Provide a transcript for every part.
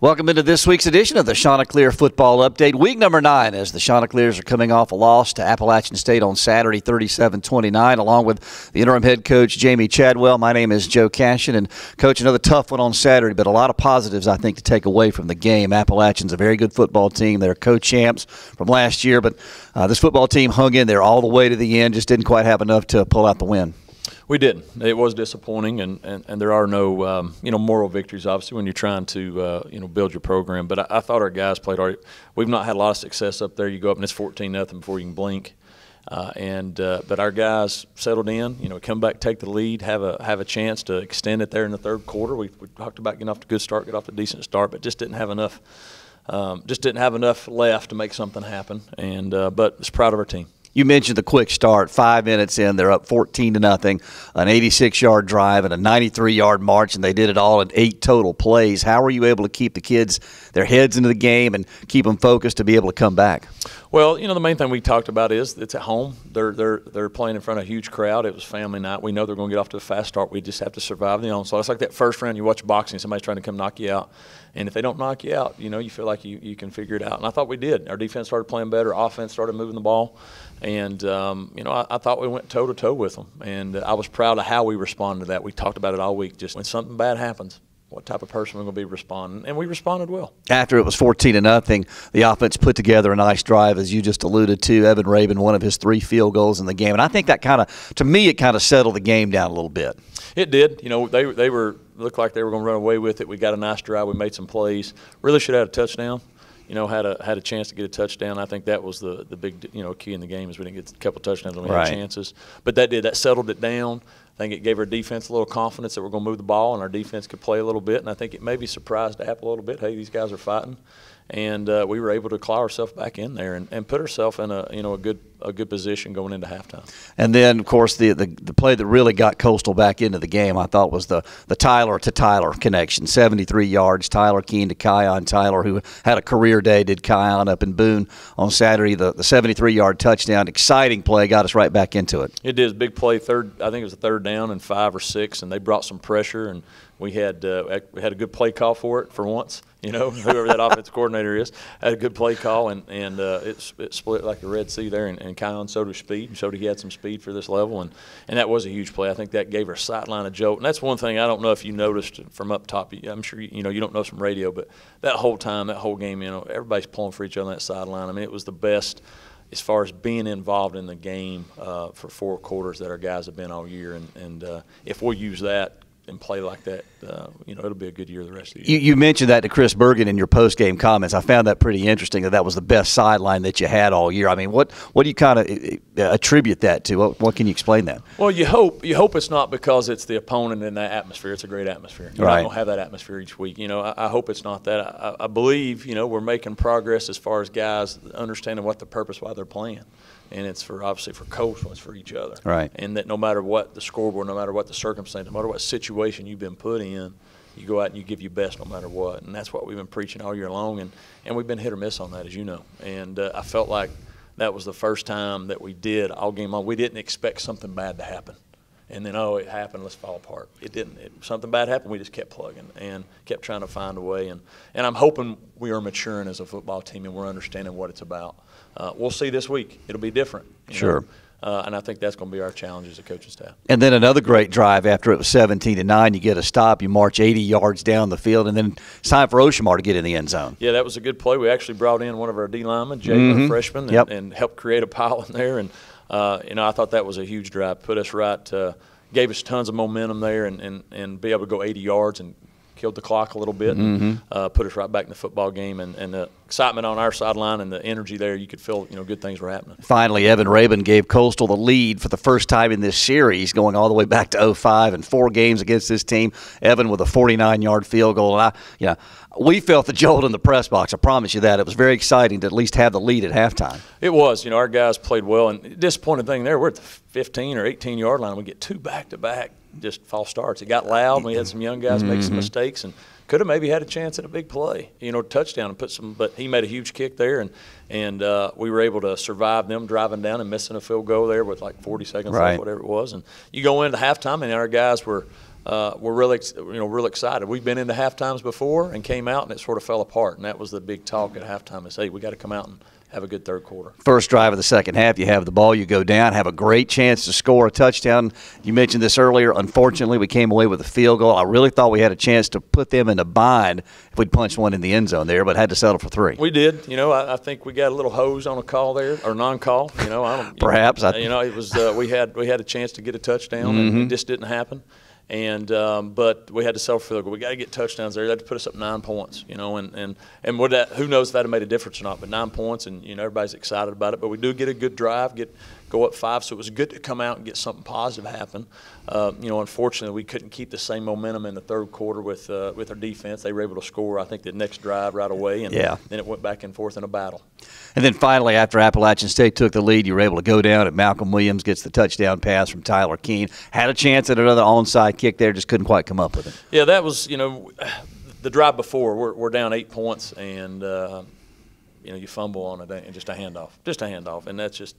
Welcome into this week's edition of the Chanticleer Football Update. Week number 9 as the Chanticleers are coming off a loss to Appalachian State on Saturday, 37-29, along with the interim head coach, Jamie Chadwell. My name is Joe Cashin, and Coach, another tough one on Saturday, but a lot of positives, I think, to take away from the game. Appalachian's a very good football team. They're co-champs from last year, but this football team hung in there all the way to the end, just didn't quite have enough to pull out the win. We didn't. It was disappointing, and there are no moral victories, obviously, when you're trying to build your program. But I thought our guys played all right. We've not had a lot of success up there. You go up and it's 14-0 before you can blink. But our guys settled in. Come back, take the lead, have a chance to extend it there in the third quarter. We talked about getting off to a good start, get off to a decent start, but just didn't have enough. Left to make something happen. But it's proud of our team. You mentioned the quick start. 5 minutes in, they're up 14-0, an 86-yard drive and a 93-yard march, and they did it all in 8 total plays. How were you able to keep the kids, their heads into the game, and keep them focused to be able to come back? Well, the main thing we talked about is it's at home. They're playing in front of a huge crowd. It was family night. We know they're going to get off to a fast start. We just have to survive the onslaught. It's like that first round you watch boxing, somebody's trying to come knock you out. And if they don't knock you out, you feel like you can figure it out. And I thought we did. Our defense started playing better. Offense started moving the ball. And, I thought we went toe-to-toe with them. And I was proud of how we responded to that. We talked about it all week. Just when something bad happens, what type of person we're going to be responding. And we responded well. After it was 14-0, the offense put together a nice drive, as you just alluded to. Evan Rabin, one of his 3 field goals in the game. And I think that to me, it settled the game down a little bit. It did. They looked like they were going to run away with it. We got a nice drive. We made some plays. Really should have had a touchdown. Had a chance to get a touchdown. I think that was the big key in the game is we didn't get a couple touchdowns when we had chances. But that settled it down. I think it gave our defense a little confidence that we're going to move the ball and our defense could play a little bit. And I think it maybe surprised App a little bit. Hey, these guys are fighting. And we were able to claw ourselves back in there and put ourselves in a good position going into halftime. And then, of course, the play that really got Coastal back into the game, I thought, was the Tyler to Tyler connection. 73 yards, Tyler Keene to Kion Tyler, who had a career day, did Kion up in Boone on Saturday. The 73-yard touchdown, exciting play, got us right back into it. It did. Big play. I think it was a third down and 5 or 6, and they brought some pressure, and we had a good play call for it for once. Whoever that offensive coordinator is had a good play call, and it split like the Red Sea there, and Kion showed his speed, showed he had some speed for this level, and that was a huge play. I think that gave our sideline a jolt, and that's one thing I don't know if you noticed from up top. I'm sure you don't know from radio, but that whole game, everybody's pulling for each other on that sideline. I mean, it was the best as far as being involved in the game for 4 quarters that our guys have been all year, and if we'll use that and play like that, it'll be a good year the rest of the year. You mentioned that to Chris Bergen in your post-game comments. I found that pretty interesting that was the best sideline that you had all year. I mean, what do you kind of attribute that to? What can you explain that? Well, you hope it's not because it's the opponent in that atmosphere. It's a great atmosphere. You're not going to have that atmosphere each week. I hope it's not that. I believe, we're making progress as far as guys understanding what the purpose why they're playing. And it's obviously for Coastal, it's for each other. Right. And that no matter what the scoreboard, no matter what the circumstance, no matter what situation you've been put in, you go out and you give your best no matter what. And that's what we've been preaching all year long. And we've been hit or miss on that, as you know. And I felt like that was the first time that we did all game long. We didn't expect something bad to happen. And then, it happened, let's fall apart. It didn't. Something bad happened, we just kept plugging and kept trying to find a way. And I'm hoping we are maturing as a football team and we're understanding what it's about. We'll see this week. It'll be different. Sure. And I think that's going to be our challenge as a coaching staff. And then another great drive after it was 17-9. You get a stop. You march 80 yards down the field, and then it's time for Oshamar to get in the end zone. Yeah, that was a good play. We actually brought in one of our D linemen, Jay, a freshman, and helped create a pile in there. And, I thought that was a huge drive. Put us right, gave us tons of momentum there and be able to go 80 yards and killed the clock a little bit and put us right back in the football game. And the excitement on our sideline and the energy there, you could feel, good things were happening. Finally, Evan Rabin gave Coastal the lead for the first time in this series, going all the way back to 05 and 4 games against this team. Evan with a 49-yard field goal. And we felt the jolt in the press box. I promise you that. It was very exciting to at least have the lead at halftime. It was. Our guys played well. And the disappointing thing there, we're at the 15 or 18-yard line. We get 2 back-to-back just false starts. It got loud. We had some young guys make some mistakes and could have maybe had a chance at a big play, touchdown and put some. But he made a huge kick there, and we were able to survive them driving down and missing a field goal there with like 40 seconds left, whatever it was. And you go into halftime, and our guys were we're really, real excited. We've been into half times before and came out and it sort of fell apart, and that was the big talk at halftime is, hey, we got to come out and have a good third quarter. First drive of the second half, you have the ball, you go down, have a great chance to score a touchdown. You mentioned this earlier. Unfortunately, we came away with a field goal. I really thought we had a chance to put them in a bind if we'd punched one in the end zone there, but had to settle for 3. We did. I think we got a little hose on a call there, or non-call. I don't. Perhaps. It was we had a chance to get a touchdown, and it just didn't happen. And but we had to settle for the goal. We got to get touchdowns there. They had to put us up 9 points, and would that, who knows if that had made a difference or not. But 9 points, and everybody's excited about it. But we do get a good drive, go up 5. So it was good to come out and get something positive happen. Unfortunately, we couldn't keep the same momentum in the third quarter with our defense. They were able to score, I think, the next drive right away, and then it went back and forth in a battle. And then finally, after Appalachian State took the lead, you were able to go down, and Malcolm Williams gets the touchdown pass from Tyler Keene. Had a chance at another onside kick there, just couldn't quite come up with it. Yeah, that was, the drive before, we're down 8 points, and you fumble on it and just a handoff, and that's just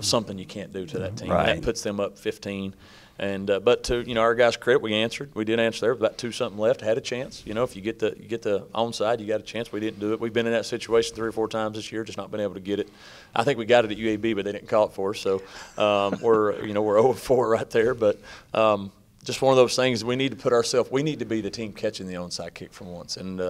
something you can't do to that team. Right. That puts them up 15. And but to our guys' credit, we answered. We did answer there with about 2-something left. Had a chance. If you get the onside, you got a chance. We didn't do it. We've been in that situation 3 or 4 times this year, just not been able to get it. I think we got it at UAB, but they didn't call it for us. So we're 0-4 right there. But just one of those things. We need to put ourselves. We need to be the team catching the onside kick for once, and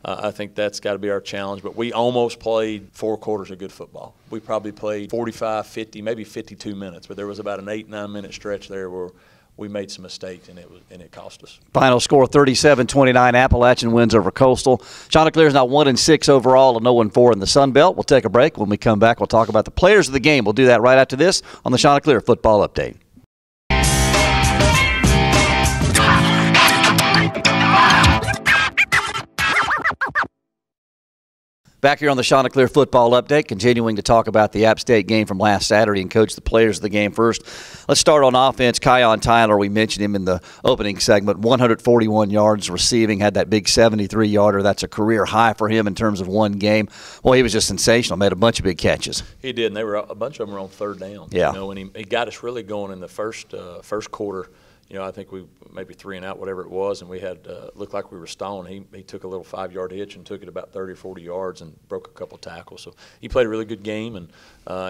I think that's got to be our challenge. But we almost played 4 quarters of good football. We probably played 45, 50, maybe 52 minutes, but there was about an 8-9 minute stretch there where we made some mistakes, and it cost us. Final score 37-29. Appalachian wins over Coastal. Chanticleer is now 1-6 overall and 0-4 in the Sun Belt. We'll take a break. When we come back, we'll talk about the players of the game. We'll do that right after this on the Chanticleer Football Update. Back here on the Chanticleer Football Update, continuing to talk about the App State game from last Saturday and coach the players of the game first. Let's start on offense. Kion Tyler, we mentioned him in the opening segment, 141 yards receiving, had that big 73-yarder. That's a career high for him in terms of one game. Well, he was just sensational, made a bunch of big catches. He did, and a bunch of them were on third down. Yeah. And he got us really going in the first quarter. I think we maybe 3 and out, whatever it was, and we had looked like we were stalling. He took a little 5-yard hitch and took it about 30 or 40 yards and broke a couple tackles. So he played a really good game. And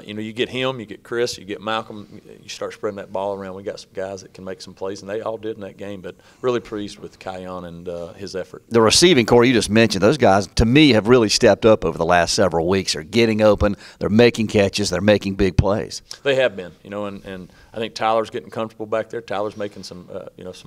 you get him, you get Chris, you get Malcolm, you start spreading that ball around. We got some guys that can make some plays, and they all did in that game. But really pleased with Kion and his effort. The receiving core you just mentioned, those guys to me have really stepped up over the last several weeks. They're getting open, they're making catches, they're making big plays. They have been, and I think Tyler's getting comfortable back there. Tyler's making some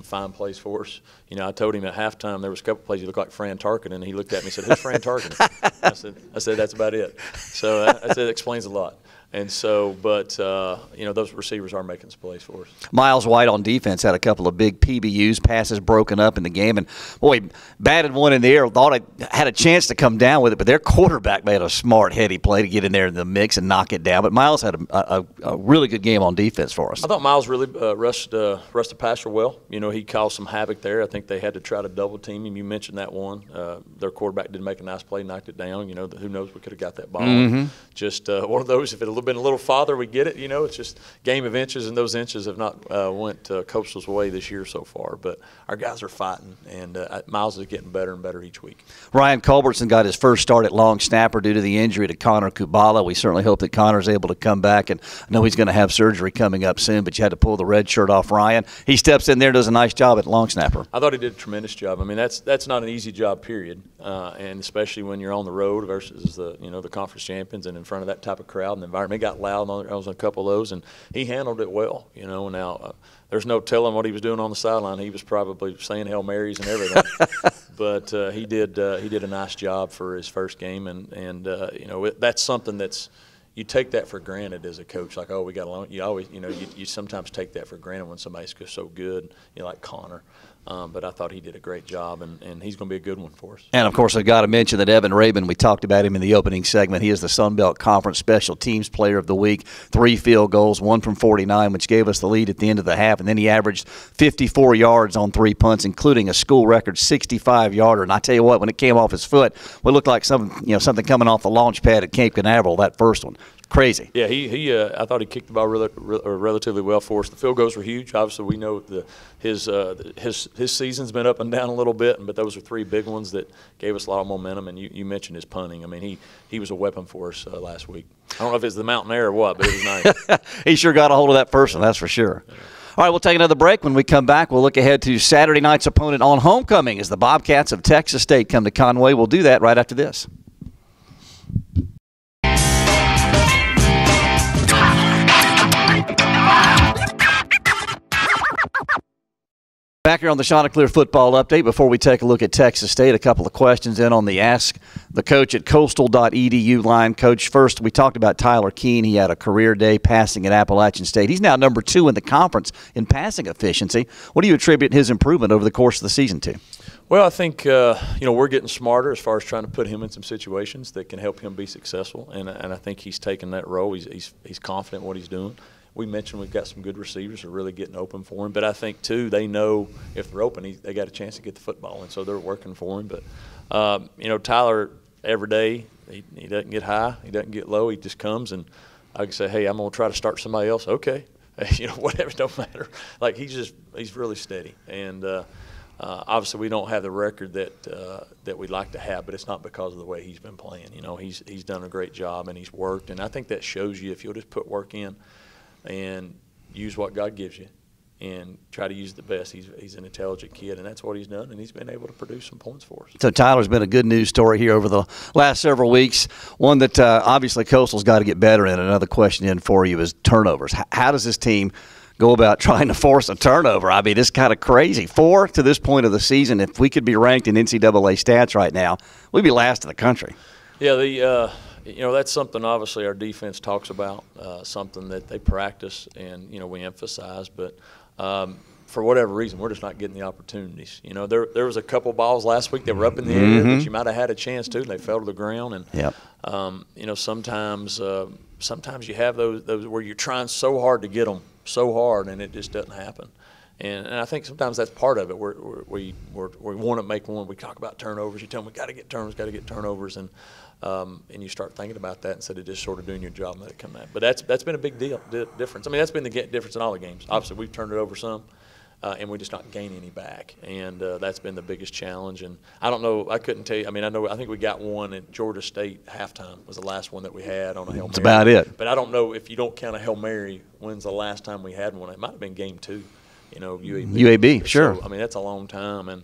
fine plays for us. I told him at halftime there was a couple plays he looked like Fran Tarkenton, and he looked at me and said, "Who's Fran Tarkenton?" I said that's about it. So I said it explains a lot. And so, but, those receivers are making some plays for us. Miles White on defense had a couple of big PBUs, passes broken up in the game. And, boy, batted one in the air, thought I had a chance to come down with it, but their quarterback made a smart, heady play to get in there in the mix and knock it down. But Miles had a really good game on defense for us. I thought Miles really rushed the passer well. He caused some havoc there. I think they had to try to double-team him. You mentioned that one. Their quarterback did make a nice play, knocked it down. Who knows, we could have got that ball. Mm-hmm. Just one of those, if it had been a little farther, we get it. It's just game of inches, and those inches have not went Coastal's way this year so far. But our guys are fighting, and Miles is getting better and better each week. Ryan Culbertson got his first start at long snapper due to the injury to Connor Kubala. We certainly hope that Connor's able to come back, and I know he's going to have surgery coming up soon, but you had to pull the red shirt off Ryan. He steps in there, does a nice job at long snapper. I thought he did a tremendous job. I mean, that's not an easy job, period, and especially when you're on the road versus the conference champions and in front of that type of crowd and the environment. It got loud on a couple of those, and he handled it well. Now there's no telling what he was doing on the sideline. He was probably saying Hail Marys and everything, but he did a nice job for his first game, and that's something that's. You take that for granted as a coach, like, oh, we got along. You always, you sometimes take that for granted when somebody's so good, like Connor. But I thought he did a great job, and he's going to be a good one for us. And, of course, I've got to mention that Evan Rabin, we talked about him in the opening segment. He is the Sun Belt Conference Special Teams Player of the Week. 3 field goals, 1 from 49, which gave us the lead at the end of the half. And then he averaged 54 yards on 3 punts, including a school record 65-yarder. And I tell you what, when it came off his foot, it looked like something coming off the launch pad at Cape Canaveral, that first one. Crazy. Yeah, I thought he kicked the ball relatively well for us. The field goals were huge. Obviously, we know his season's been up and down a little bit, but those are 3 big ones that gave us a lot of momentum. And you mentioned his punting. I mean, he was a weapon for us last week. I don't know if it's the mountain air or what, but it was nice. He sure got a hold of that person, that's for sure. Yeah. All right, we'll take another break. When we come back, we'll look ahead to Saturday night's opponent on homecoming as the Bobcats of Texas State come to Conway. We'll do that right after this. Back here on the Chanticleer football update, before we take a look at Texas State, a couple of questions in on the Ask the Coach at coastal.edu line. Coach, first, we talked about Tyler Keene. He had a career day passing at Appalachian State. He's now number 2 in the conference in passing efficiency. What do you attribute his improvement over the course of the season to? Well, I think we're getting smarter as far as trying to put him in some situations that can help him be successful, and I think he's taken that role. He's confident in what he's doing. We mentioned we've got some good receivers who are really getting open for him. But I think, too, they know if they're open, they got a chance to get the football, and so they're working for him. But, Tyler, every day, he doesn't get high. He doesn't get low. He just comes, and I can say, hey, I'm going to try to start somebody else. Okay. Whatever, don't matter. Like, he's really steady. And obviously we don't have the record that we'd like to have, but it's not because of the way he's been playing. He's done a great job, and he's worked. And I think that shows you if you'll just put work in and use what God gives you and try to use the best. He's an intelligent kid, and that's what he's done, and he's been able to produce some points for us. So Tyler's been a good news story here over the last several weeks, one that obviously Coastal's got to get better in. Another question in for you is turnovers. How does this team go about trying to force a turnover? I mean, it's kind of crazy. 4 to this point of the season. If we could be ranked in NCAA stats right now, we'd be last in the country. Yeah, that's something obviously our defense talks about, something that they practice and, we emphasize. But for whatever reason, we're just not getting the opportunities. There was a couple balls last week that were up in the air that you might have had a chance to, and they fell to the ground. And, sometimes you have those where you're trying so hard to get them so hard, and it just doesn't happen. And I think sometimes that's part of it. We want to make one. We talk about turnovers. You tell them we got to get turnovers, and you start thinking about that instead of just sort of doing your job and let it come out. But that's been a big difference. I mean, that's been the difference in all the games. Obviously, we've turned it over some, and we just not gain any back, and that's been the biggest challenge. And I don't know. I couldn't tell you. I mean, I think we got one at Georgia State halftime was the last one that we had on a Hail Mary. That's about it. But I don't know if you don't count a Hail Mary. When's the last time we had one? It might have been game 2. UAB, sure. So, I mean, that's a long time, and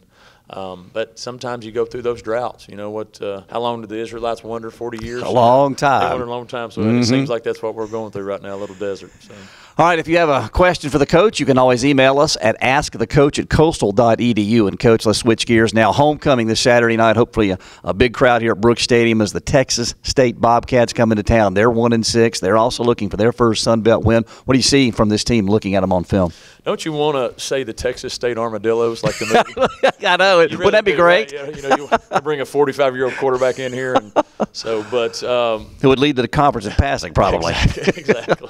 but sometimes you go through those droughts. How long did the Israelites wander? 40 years. A long time. They wandered a long time. So it seems like that's what we're going through right now, a little desert. So. All right, if you have a question for the coach, you can always email us at askthecoach@coastal.edu. And, Coach, let's switch gears now. Homecoming this Saturday night. Hopefully a big crowd here at Brooks Stadium as the Texas State Bobcats come into town. They're 1-6. They're also looking for their first Sun Belt win. What do you see from this team looking at them on film? Don't you want to say the Texas State Armadillos like the movie? I know. Really Wouldn't that be great? Right? You bring a 45-year-old quarterback in here. Who would lead to the conference in passing, probably. Exactly.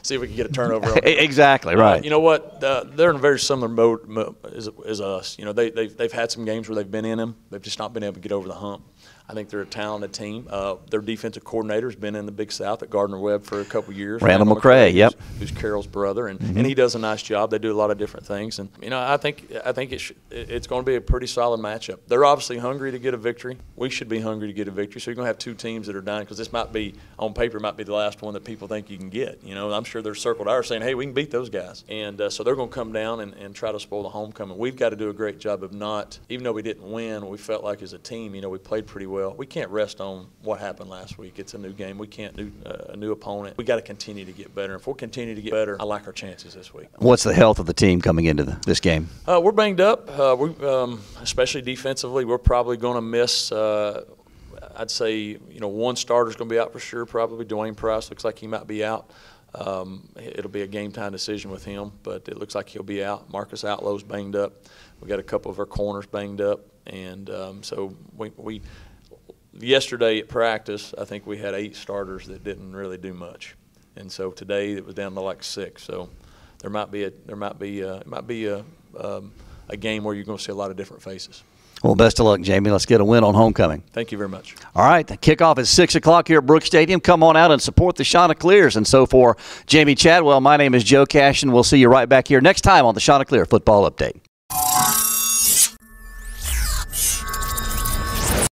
See if we can get a turnover on Exactly, right. You know what? They're in a very similar mode as us. They've had some games where they've been in them. They've just not been able to get over the hump. I think they're a talented team. Their defensive coordinator has been in the Big South at Gardner-Webb for a couple years. Randall McCray, yep. Who's Carroll's brother, and he does a nice job. They do a lot of different things, and I think it's going to be a pretty solid matchup. They're obviously hungry to get a victory. We should be hungry to get a victory. So you're going to have 2 teams that are dying because this might be on paper might be the last one that people think you can get. I'm sure they're circled ours saying, hey, we can beat those guys, and so they're going to come down and try to spoil the homecoming. We've got to do a great job of not, even though we didn't win, we felt like as a team, we played pretty well. We can't rest on what happened last week. It's a new game. We can't do a new opponent. We got to continue to get better. If we'll continue to get better, I like our chances this week. What's the health of the team coming into this game? We're banged up. Especially defensively, we're probably going to miss. I'd say one starter's going to be out for sure. Probably Dwayne Price looks like he might be out. It'll be a game time decision with him, but it looks like he'll be out. Marcus Outlow's banged up. We got a couple of our corners banged up, and so we. Yesterday at practice, I think we had 8 starters that didn't really do much, and so today it was down to like 6. So it might be a game where you're going to see a lot of different faces. Well, best of luck, Jamie. Let's get a win on homecoming. Thank you very much. All right, the kickoff is 6 o'clock here at Brooks Stadium. Come on out and support the Chanticleers. And so for Jamie Chadwell, my name is Joe Cashin. We'll see you right back here next time on the Chanticleer Football Update.